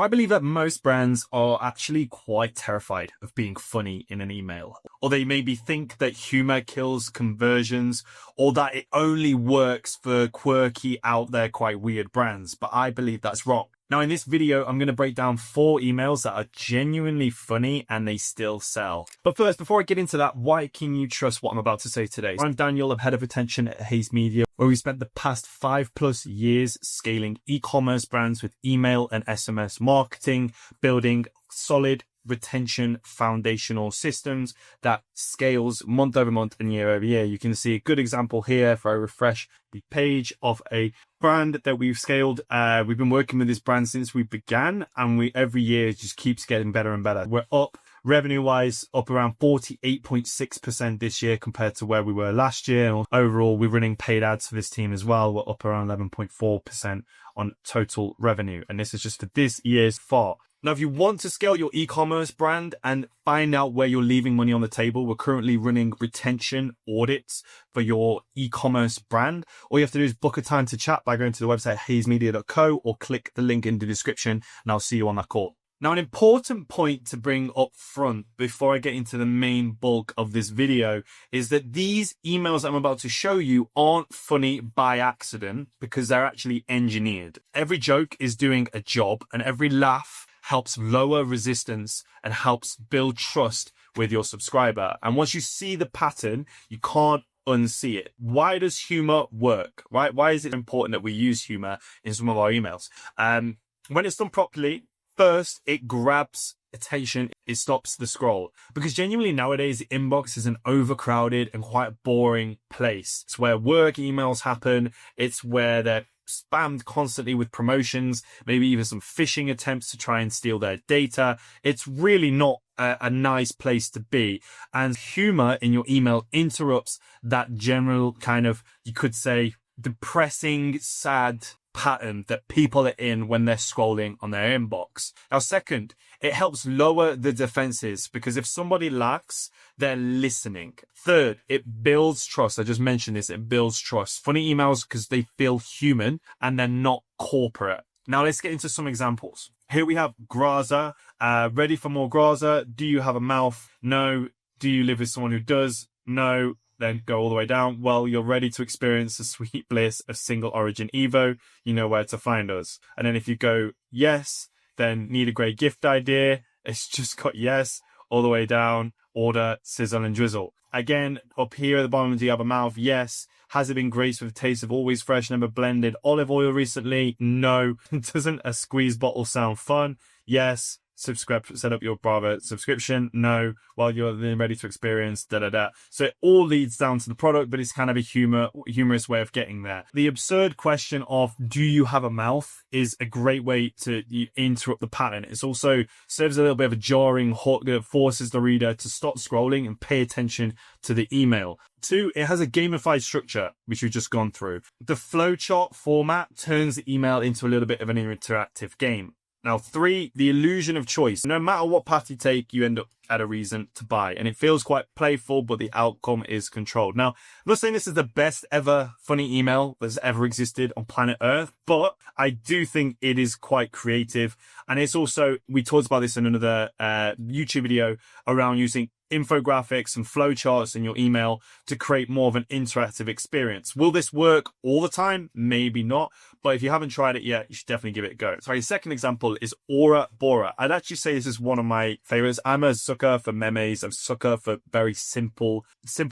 I believe that most brands are actually quite terrified of being funny in an email, or they maybe think that humor kills conversions, or that it only works for quirky, out there, quite weird brands. But I believe that's wrong. Now, in this video, I'm going to break down 4 emails that are genuinely funny and they still sell. But first, before I get into that, why can you trust what I'm about to say today? I'm Daniel, I'm head of retention at Hayes Media, where we spent the past 5+ years scaling e-commerce brands with email and SMS marketing, building solid retention foundational systems that scales month over month and year over year. You can see a good example here if I refresh the page of a brand that we've scaled. We've been working with this brand since we began, and we every year just keeps getting better and better. We're up revenue wise, up around 48.6% this year compared to where we were last year. And overall, we're running paid ads for this team as well. We're up around 11.4% on total revenue. And this is just for this year's far. Now, if you want to scale your e-commerce brand and find out where you're leaving money on the table, we're currently running retention audits for your e-commerce brand. All you have to do is book a time to chat by going to the website hayesmedia.co or click the link in the description, and I'll see you on that call. Now, an important point to bring up front before I get into the main bulk of this video is that these emails I'm about to show you aren't funny by accident, because they're actually engineered. Every joke is doing a job, and every laugh helps lower resistance and helps build trust with your subscriber. And once you see the pattern, you can't unsee it. Why does humor work, right? Why is it important that we use humor in some of our emails? When it's done properly, first, it grabs attention. It stops the scroll, because genuinely nowadays the inbox is an overcrowded and quite boring place. It's where work emails happen. It's where they're spammed constantly with promotions, maybe even some phishing attempts to try and steal their data. It's really not a nice place to be. And humor in your email interrupts that general kind of, you could say, depressing, sad pattern that people are in when they're scrolling on their inbox. Now, second, it helps lower the defenses, because if somebody laughs, they're listening. Third, it builds trust. I just mentioned this. It builds trust. Funny emails because they feel human and they're not corporate. Now, let's get into some examples. Here we have Graza. Ready for more Graza? Do you have a mouth? No. Do you live with someone who does? No. Then go all the way down. Well, you're ready to experience the sweet bliss of single origin Evo. You know where to find us. And then if you go yes, then need a great gift idea. It's just got yes all the way down. Order, sizzle and drizzle. Again, up here at the bottom, do you have a mouth? Yes. Has it been graced with a taste of always fresh, never blended olive oil recently? No. Doesn't a squeeze bottle sound fun? Yes. Subscribe, set up your Bravo subscription. No. While you're then ready to experience So it all leads down to the product, but it's kind of a humorous way of getting there. The absurd question of do you have a mouth is a great way to interrupt the pattern. It's also serves a little bit of a jarring hook that forces the reader to stop scrolling and pay attention to the email. 2, it has a gamified structure, which we've just gone through. The flowchart format turns the email into a little bit of an interactive game. Now, 3, the illusion of choice. No matter what path you take, you end up at a reason to buy. And it feels quite playful, but the outcome is controlled. Now, I'm not saying this is the best ever funny email that's ever existed on planet Earth, but I do think it is quite creative. And it's also, we talked about this in another YouTube video around using infographics and flowcharts in your email to create more of an interactive experience. Will this work all the time? Maybe not. But if you haven't tried it yet, you should definitely give it a go. So your second example is Aura Bora. I'd actually say this is one of my favorites. I'm a sucker for memes. I'm a sucker for very simple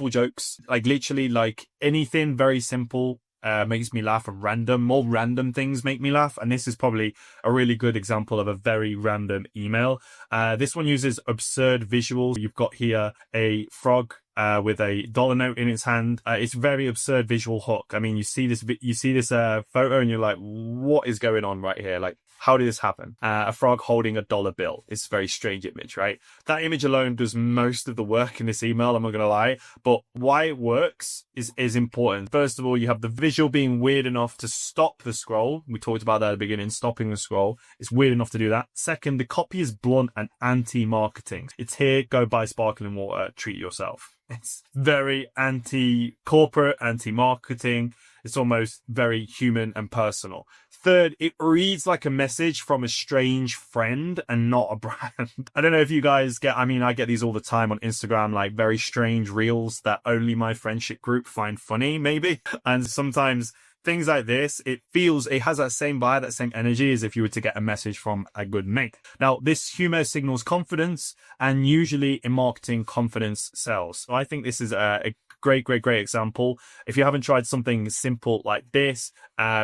jokes. Like literally like anything very simple makes me laugh, and more random things make me laugh. And this is probably a really good example of a very random email. This one uses absurd visuals. You've got here a frog with a dollar note in its hand. It's very absurd visual hook. I mean, you see this photo and you're like, what is going on right here? Like, how did this happen? A frog holding a dollar bill. It's a very strange image, right? That image alone does most of the work in this email, I'm not going to lie. But why it works is important. First of all, you have the visual being weird enough to stop the scroll. We talked about that at the beginning, stopping the scroll. It's weird enough to do that. Second, the copy is blunt and anti-marketing. It's here, go buy sparkling water, treat yourself. It's very anti-corporate, anti-marketing. It's almost very human and personal. Third, it reads like a message from a strange friend and not a brand. I don't know if you guys get, I mean, I get these all the time on Instagram, like very strange reels that only my friendship group find funny, maybe. And sometimes things like this, it has that same vibe, that same energy as if you were to get a message from a good mate. Now, this humor signals confidence, and usually in marketing, confidence sells. So I think this is a great example. If you haven't tried something simple like this,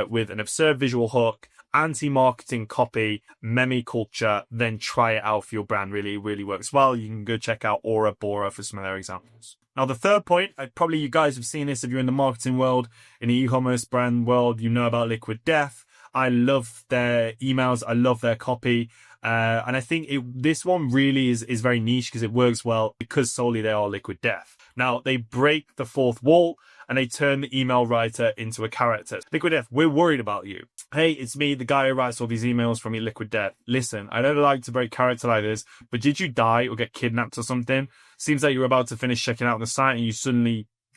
with an absurd visual hook, anti-marketing copy, meme culture, then try it out for your brand. Really works well. You can go check out Aura Bora for some of their examples. Now, the third point, probably you guys have seen this if you're in the marketing world, in the e-commerce brand world, you know about Liquid Death. I love their emails. I love their copy. And I think this one really is very niche because it works well because solely they are Liquid Death. Now, they break the fourth wall and they turn the email writer into a character. Liquid Death, we're worried about you. Hey, it's me, the guy who writes all these emails from your Liquid Death. Listen, I don't like to break character like this, but did you die or get kidnapped or something? Seems like you're about to finish checking out the site and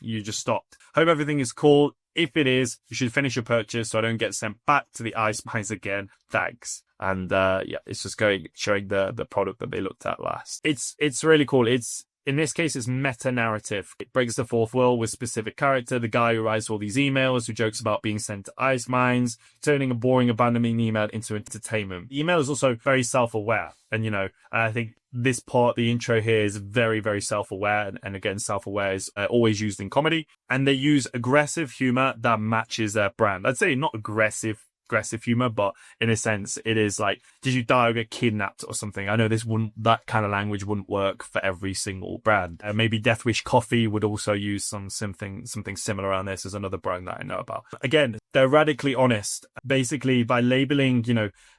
you just stopped. Hope everything is cool. If it is, you should finish your purchase so I don't get sent back to the ice mines again. Thanks. And yeah, it's just showing the product that they looked at last. It's really cool. In this case, it's meta-narrative. It breaks the fourth wall with specific character, the guy who writes all these emails, who jokes about being sent to ice mines, turning a boring, abandoning email into entertainment. The email is also very self-aware. And, I think this part, the intro here, is very self-aware. And again, self-aware is always used in comedy. And they use aggressive humor that matches their brand. I'd say not aggressive humor, but in a sense it is like, did you die or get kidnapped or something? I know that kind of language wouldn't work for every single brand. Maybe Death Wish Coffee would also use something similar around this as another brand that I know about. Again, they're radically honest. Basically, by labeling,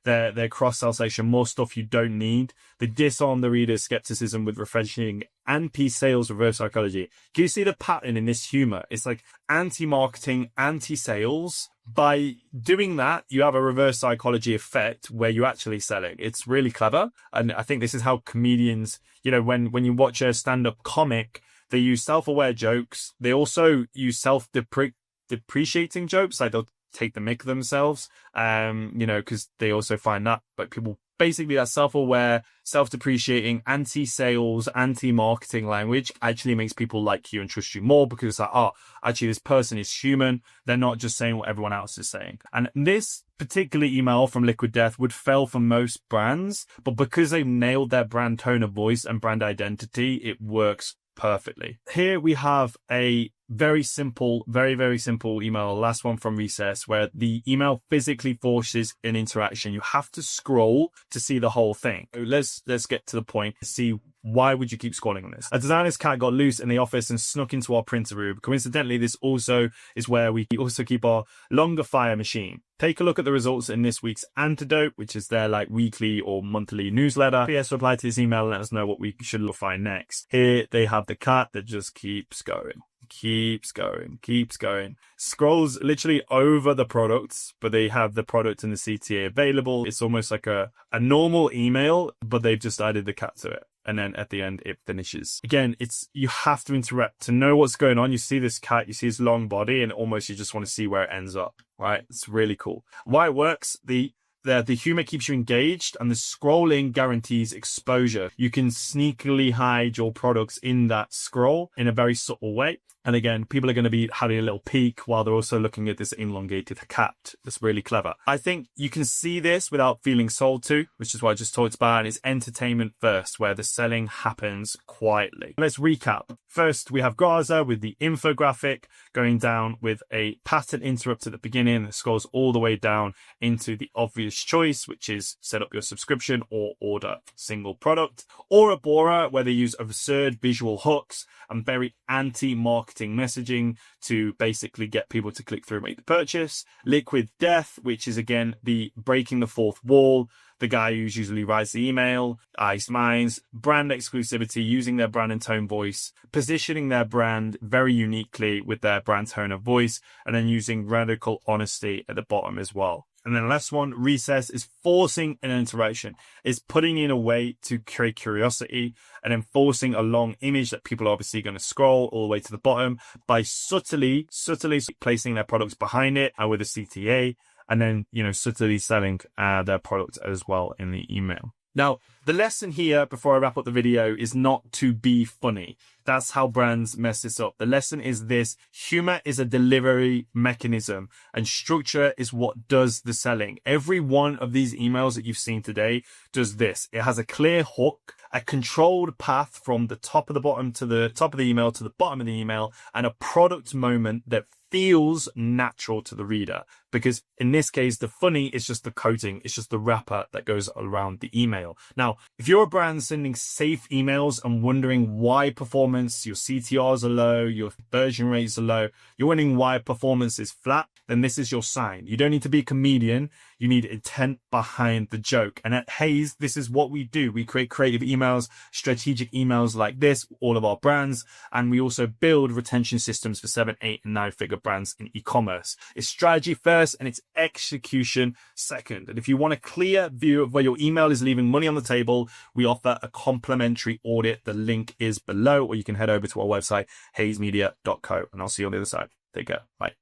their cross-sell section more stuff you don't need, they disarm the reader's skepticism with refreshing anti-sales reverse psychology. Can you see the pattern in this humor? It's like anti-marketing, anti-sales. By doing that, you have a reverse psychology effect where you're actually selling. It's really clever. And I think this is how comedians, when you watch a stand-up comic, they use self-aware jokes. They also use self-depreciating jokes. Like they'll take the mick themselves, because they also find that, but people basically that self-aware, self-depreciating, anti-sales, anti-marketing language actually makes people like you and trust you more because it's like, actually this person is human. They're not just saying what everyone else is saying. And this particular email from Liquid Death would fail for most brands, but because they've nailed their brand tone of voice and brand identity, it works perfectly. Here we have a very simple, very simple email, last one from Recess, where the email physically forces an interaction. You have to scroll to see the whole thing. So let's get to the point. See, why would you keep scrolling on this? A designer's cat got loose in the office and snuck into our printer room. Coincidentally, this also is where we also keep our longer fire machine. Take a look at the results in this week's Antidote, which is their weekly or monthly newsletter. PS, reply to this email and let us know what we should find next. Here they have the cat that just keeps going. Scrolls literally over the products, but they have the product and the CTA available. It's almost like a normal email, but they've just added the cat to it. And then at the end, it finishes. Again, you have to interact to know what's going on. You see this cat, you see his long body, and almost you just want to see where it ends up, right? It's really cool. Why it works, the humor keeps you engaged, and the scrolling guarantees exposure. You can sneakily hide your products in that scroll in a very subtle way. And again, people are going to be having a little peek while they're also looking at this elongated cat. That's really clever. I think you can see this without feeling sold to, which is what I just talked about. And it's entertainment first, where the selling happens quietly. Let's recap. First, we have Graza with the infographic going down with a pattern interrupt at the beginning that scrolls all the way down into the obvious choice, which is set up your subscription or order single product. Aura Bora, where they use absurd visual hooks and very anti-marketing messaging to basically get people to click through and make the purchase. Liquid Death, which is again the breaking the fourth wall, the guy who usually writes the email, Ice Mines, brand exclusivity, using their brand and tone voice, positioning their brand very uniquely with their brand tone of voice, and then using radical honesty at the bottom as well. And then the last one, Recess, is forcing an interaction. It's putting in a way to create curiosity and then forcing a long image that people are obviously going to scroll all the way to the bottom by subtly placing their products behind it and with a CTA. and then, subtly selling their product as well in the email. Now, the lesson here before I wrap up the video is not to be funny. That's how brands mess this up. The lesson is this: humor is a delivery mechanism and structure is what does the selling. Every one of these emails that you've seen today does this. It has a clear hook, a controlled path from the top of the bottom to the top of the email to the bottom of the email, and a product moment that feels natural to the reader. Because in this case, the funny is just the coating. It's just the wrapper that goes around the email. Now, if you're a brand sending safe emails and wondering why performance, your CTRs are low, your conversion rates are low, you're wondering why performance is flat, then this is your sign. You don't need to be a comedian. You need intent behind the joke. And at Hays, this is what we do. We create creative emails, strategic emails like this, all of our brands. And we also build retention systems for 7, 8, and 9-figure brands in e-commerce. It's strategy first and it's execution second. And if you want a clear view of where your email is leaving money on the table, we offer a complimentary audit. The link is below, or you can head over to our website, haysmedia.co, and I'll see you on the other side. Take care. Bye.